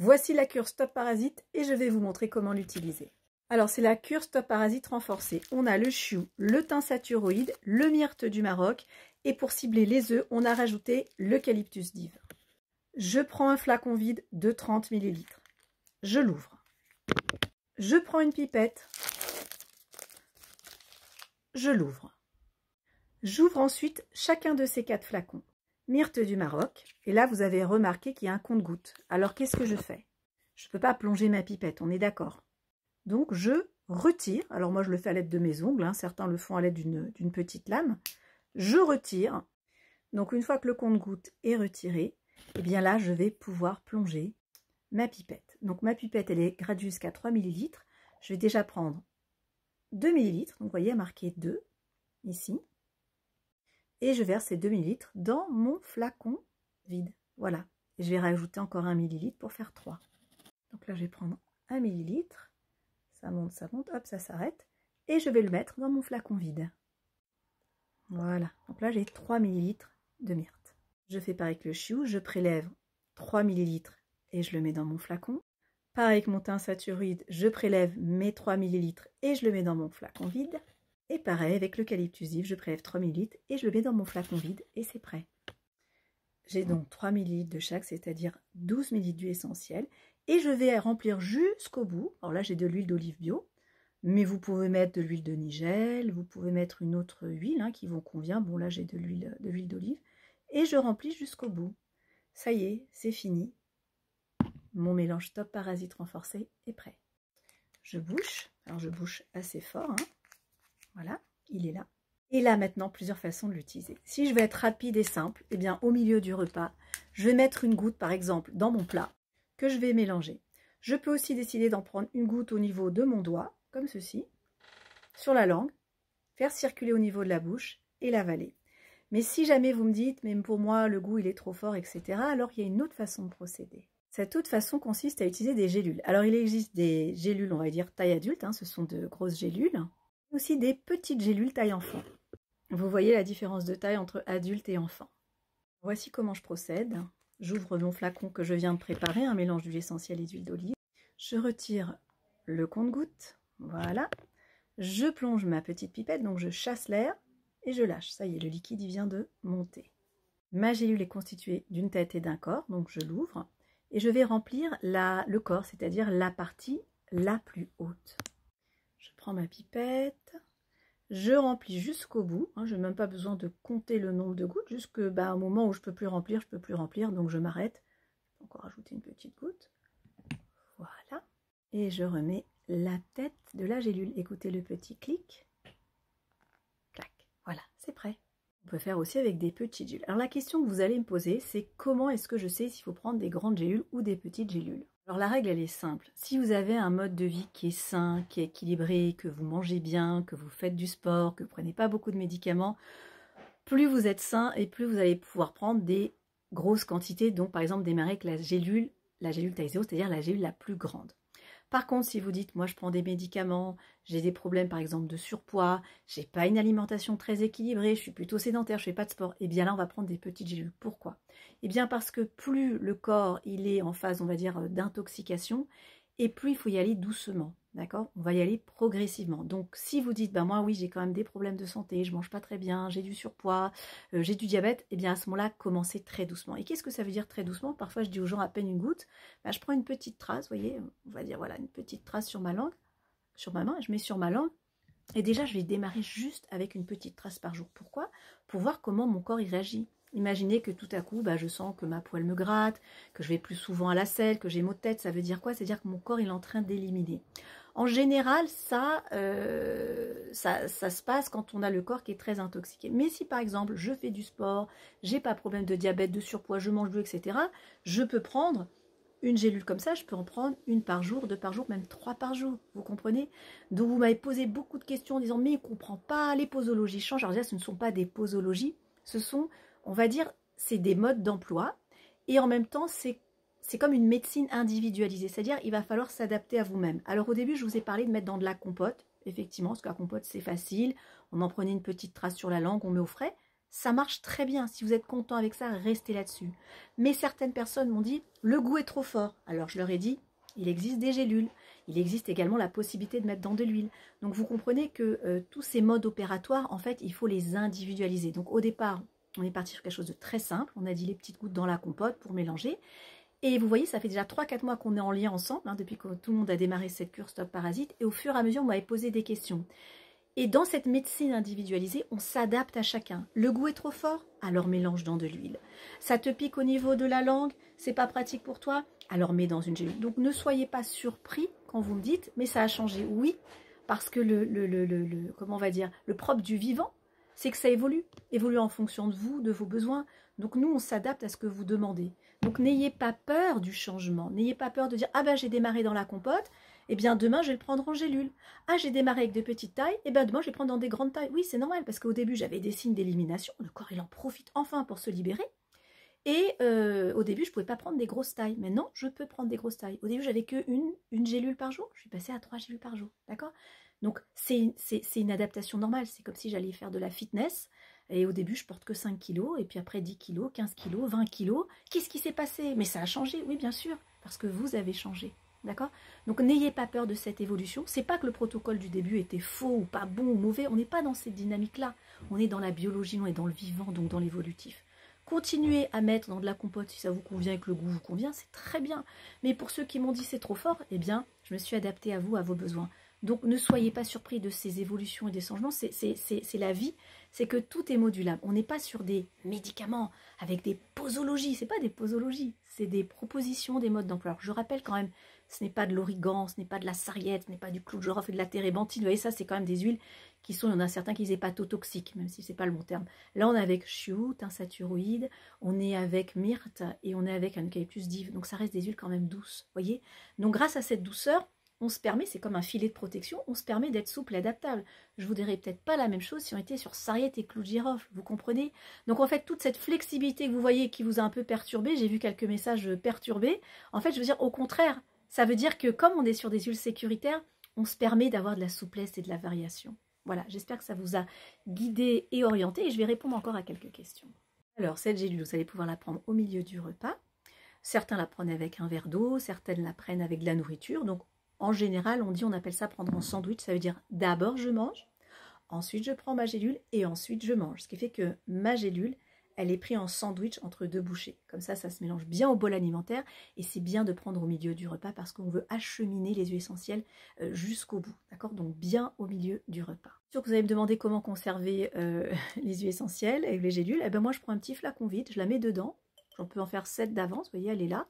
Voici la cure Stop Parasite et je vais vous montrer comment l'utiliser. Alors c'est la cure Stop Parasite renforcée. On a le chou, le thym sathuroïde, le myrte du Maroc et pour cibler les œufs, on a rajouté l'eucalyptus d'Hive. Je prends un flacon vide de 30 ml. Je l'ouvre. Je prends une pipette. Je l'ouvre. J'ouvre ensuite chacun de ces 4 flacons. Myrte du Maroc. Et là, vous avez remarqué qu'il y a un compte-gouttes. Alors, qu'est-ce que je fais? Je ne peux pas plonger ma pipette, on est d'accord. Donc, je retire. Alors, moi, je le fais à l'aide de mes ongles. Hein. Certains le font à l'aide d'une petite lame. Je retire. Donc, une fois que le compte-gouttes est retiré, eh bien là, je vais pouvoir plonger ma pipette. Donc, ma pipette, elle est graduée jusqu'à 3 ml. Je vais déjà prendre 2 ml. Donc, vous voyez, marqué 2 ici. Et je verse ces 2 ml dans mon flacon vide. Voilà. Et je vais rajouter encore 1 ml pour faire 3. Donc là, je vais prendre 1 ml. Ça monte, hop, ça s'arrête. Et je vais le mettre dans mon flacon vide. Voilà. Donc là, j'ai 3 ml de myrte. Je fais pareil avec le chiou. Je prélève 3 ml et je le mets dans mon flacon. Pareil avec mon thym sathuroïde, je prélève mes 3 ml et je le mets dans mon flacon vide. Et pareil avec l'eucalyptus d'Hive, je prélève 3 ml et je le mets dans mon flacon vide et c'est prêt. J'ai donc 3 ml de chaque, c'est-à-dire 12 ml d'huile essentielle. Et je vais remplir jusqu'au bout. Alors là, j'ai de l'huile d'olive bio, mais vous pouvez mettre de l'huile de nigel, vous pouvez mettre une autre huile hein, qui vous convient. Bon, là, j'ai de l'huile d'olive. Et je remplis jusqu'au bout. Ça y est, c'est fini. Mon mélange Stop Parasite renforcé est prêt. Je bouche. Alors, je bouche assez fort. Hein. Voilà, il est là. Et là, maintenant, plusieurs façons de l'utiliser. Si je veux être rapide et simple, eh bien, au milieu du repas, je vais mettre une goutte, par exemple, dans mon plat, que je vais mélanger. Je peux aussi décider d'en prendre une goutte au niveau de mon doigt, comme ceci, sur la langue, faire circuler au niveau de la bouche et l'avaler. Mais si jamais vous me dites, mais pour moi, le goût, il est trop fort, etc., alors il y a une autre façon de procéder. Cette autre façon consiste à utiliser des gélules. Alors, il existe des gélules, on va dire, taille adulte, hein, ce sont de grosses gélules, aussi des petites gélules taille enfant. Vous voyez la différence de taille entre adulte et enfant. Voici comment je procède. J'ouvre mon flacon que je viens de préparer, un mélange d'huile essentielle et d'huile d'olive. Je retire le compte-gouttes, voilà. Je plonge ma petite pipette, donc je chasse l'air et je lâche. Ça y est, le liquide il vient de monter. Ma gélule est constituée d'une tête et d'un corps, donc je l'ouvre. Et je vais remplir le corps, c'est-à-dire la partie la plus haute. Je prends ma pipette, je remplis jusqu'au bout. Hein, je n'ai même pas besoin de compter le nombre de gouttes, jusqu'au moment où je ne peux plus remplir, donc je m'arrête. Je peux encore ajouter une petite goutte. Voilà. Et je remets la tête de la gélule. Écoutez le petit clic. Clac. Voilà, c'est prêt. On peut faire aussi avec des petites gélules. Alors la question que vous allez me poser, c'est comment est-ce que je sais s'il faut prendre des grandes gélules ou des petites gélules? Alors la règle, elle est simple. Si vous avez un mode de vie qui est sain, qui est équilibré, que vous mangez bien, que vous faites du sport, que vous ne prenez pas beaucoup de médicaments, plus vous êtes sain et plus vous allez pouvoir prendre des grosses quantités. Donc par exemple démarrer avec la gélule taille 0, c'est-à-dire la gélule la plus grande. Par contre, si vous dites, moi je prends des médicaments, j'ai des problèmes par exemple de surpoids, j'ai pas une alimentation très équilibrée, je suis plutôt sédentaire, je fais pas de sport, et bien là on va prendre des petites gélules. Pourquoi? Et bien parce que plus le corps il est en phase, on va dire, d'intoxication, et plus il faut y aller doucement, d'accord? On va y aller progressivement. Donc si vous dites, ben moi oui j'ai quand même des problèmes de santé, je mange pas très bien, j'ai du surpoids, j'ai du diabète, et bien à ce moment-là, commencez très doucement. Et qu'est-ce que ça veut dire très doucement? Parfois je dis aux gens à peine une goutte, ben, je prends une petite trace, vous voyez, on va dire voilà, une petite trace sur ma langue, sur ma main, je mets sur ma langue, et déjà je vais démarrer juste avec une petite trace par jour. Pourquoi? Pour voir comment mon corps y réagit. Imaginez que tout à coup, je sens que ma poêle me gratte, que je vais plus souvent à la selle, que j'ai maux de tête. Ça veut dire quoi? C'est-à-dire que mon corps il est en train d'éliminer. En général, ça se passe quand on a le corps qui est très intoxiqué. Mais si par exemple, je fais du sport, j'ai pas de problème de diabète, de surpoids, je mange bio, etc., je peux prendre une gélule comme ça, je peux en prendre une par jour, 2 par jour, même 3 par jour, vous comprenez? Donc vous m'avez posé beaucoup de questions en disant, mais il ne comprend pas, les posologies changent. Alors déjà, ce ne sont pas des posologies, ce sont, on va dire, c'est des modes d'emploi, et en même temps, c'est comme une médecine individualisée, c'est-à-dire il va falloir s'adapter à vous-même. Alors au début, je vous ai parlé de mettre dans de la compote, effectivement, parce que la compote, c'est facile, on en prenait une petite trace sur la langue, on met au frais, Ça marche très bien. Si vous êtes content avec ça, restez là-dessus. Mais certaines personnes m'ont dit, le goût est trop fort. Alors je leur ai dit, il existe des gélules. Il existe également la possibilité de mettre dans de l'huile. Donc vous comprenez que tous ces modes opératoires, en fait, il faut les individualiser. Donc au départ, on est parti sur quelque chose de très simple. On a dit les petites gouttes dans la compote pour mélanger. Et vous voyez, ça fait déjà 3-4 mois qu'on est en lien ensemble, hein, depuis que tout le monde a démarré cette cure Stop Parasite. Et au fur et à mesure, vous m'avez posé des questions. Et dans cette médecine individualisée, on s'adapte à chacun. Le goût est trop fort, alors mélange dans de l'huile. Ça te pique au niveau de la langue, c'est pas pratique pour toi, alors mets dans une gélule. Donc ne soyez pas surpris quand vous me dites, mais ça a changé. Oui, parce que comment on va dire, le propre du vivant, c'est que ça évolue en fonction de vous, de vos besoins. Donc nous, on s'adapte à ce que vous demandez. Donc n'ayez pas peur du changement, n'ayez pas peur de dire « Ah ben j'ai démarré dans la compote, eh bien demain je vais le prendre en gélule. Ah j'ai démarré avec de petites tailles, eh bien demain je vais prendre dans des grandes tailles. » Oui, c'est normal parce qu'au début j'avais des signes d'élimination, le corps il en profite enfin pour se libérer. Et au début je ne pouvais pas prendre des grosses tailles. Maintenant je peux prendre des grosses tailles. Au début j'avais que une gélule par jour, je suis passée à 3 gélules par jour, d'accord? Donc c'est une adaptation normale, c'est comme si j'allais faire de la fitness. Et au début, je porte que 5 kilos, et puis après 10 kilos, 15 kilos, 20 kilos. Qu'est-ce qui s'est passé? Mais ça a changé, oui, bien sûr, parce que vous avez changé, d'accord? Donc, n'ayez pas peur de cette évolution. C'est pas que le protocole du début était faux, ou pas bon, ou mauvais. On n'est pas dans cette dynamique-là. On est dans la biologie, on est dans le vivant, donc dans l'évolutif. Continuez à mettre dans de la compote si ça vous convient et que le goût vous convient, c'est très bien. Mais pour ceux qui m'ont dit c'est trop fort, eh bien, je me suis adaptée à vous, à vos besoins. Donc, ne soyez pas surpris de ces évolutions et des changements. C'est la vie. C'est que tout est modulable. On n'est pas sur des médicaments avec des posologies. Ce n'est pas des posologies. C'est des propositions, des modes d'emploi. Alors, je rappelle quand même, ce n'est pas de l'origan, ce n'est pas de la sarriette, ce n'est pas du clou de girofle et de la térébenthine. Vous voyez, ça, c'est quand même des huiles qui sont, il y en a certains qui disent hépatotoxiques, même si ce n'est pas le bon terme. Là, on est avec chiout, un saturoïde, on est avec myrte et on est avec un eucalyptus d'Ive. Donc, ça reste des huiles quand même douces. Vous voyez? Donc, grâce à cette douceur, on se permet, c'est comme un filet de protection, on se permet d'être souple et adaptable. Je vous dirais peut-être pas la même chose si on était sur sarriette et clou de girofle, vous comprenez? Donc en fait, toute cette flexibilité que vous voyez qui vous a un peu perturbé, j'ai vu quelques messages perturbés, en fait, je veux dire au contraire, ça veut dire que comme on est sur des huiles sécuritaires, on se permet d'avoir de la souplesse et de la variation. Voilà, j'espère que ça vous a guidé et orienté, et je vais répondre encore à quelques questions. Alors, cette gélule, vous allez pouvoir la prendre au milieu du repas. Certains la prennent avec un verre d'eau, certaines la prennent avec de la nourriture, donc en général, on appelle ça prendre en sandwich. Ça veut dire d'abord je mange, ensuite je prends ma gélule et ensuite je mange. Ce qui fait que ma gélule, elle est prise en sandwich entre 2 bouchées. Comme ça se mélange bien au bol alimentaire et c'est bien de prendre au milieu du repas parce qu'on veut acheminer les huiles essentielles jusqu'au bout. D'accord? Donc bien au milieu du repas. Sûr que vous allez me demander comment conserver les huiles essentielles avec les gélules. Eh ben moi, je prends un petit flacon vide, je la mets dedans. J'en peux en faire 7 d'avance. Vous voyez, elle est là.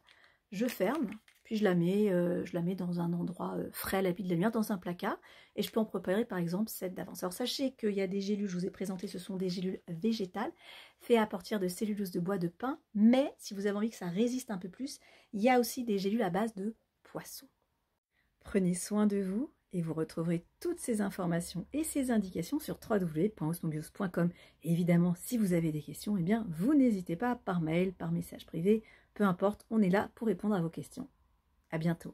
Je ferme. Puis je la mets dans un endroit frais à l'abri de la lumière, dans un placard. Et je peux en préparer par exemple 7 d'avance. Alors sachez qu'il y a des gélules, je vous ai présenté, ce sont des gélules végétales, faites à partir de cellulose de bois de pin. Mais si vous avez envie que ça résiste un peu plus, il y a aussi des gélules à base de poisson. Prenez soin de vous et vous retrouverez toutes ces informations et ces indications sur www.osmobios.com. Et évidemment, si vous avez des questions, eh bien, vous n'hésitez pas par mail, par message privé, peu importe, on est là pour répondre à vos questions. À bientôt.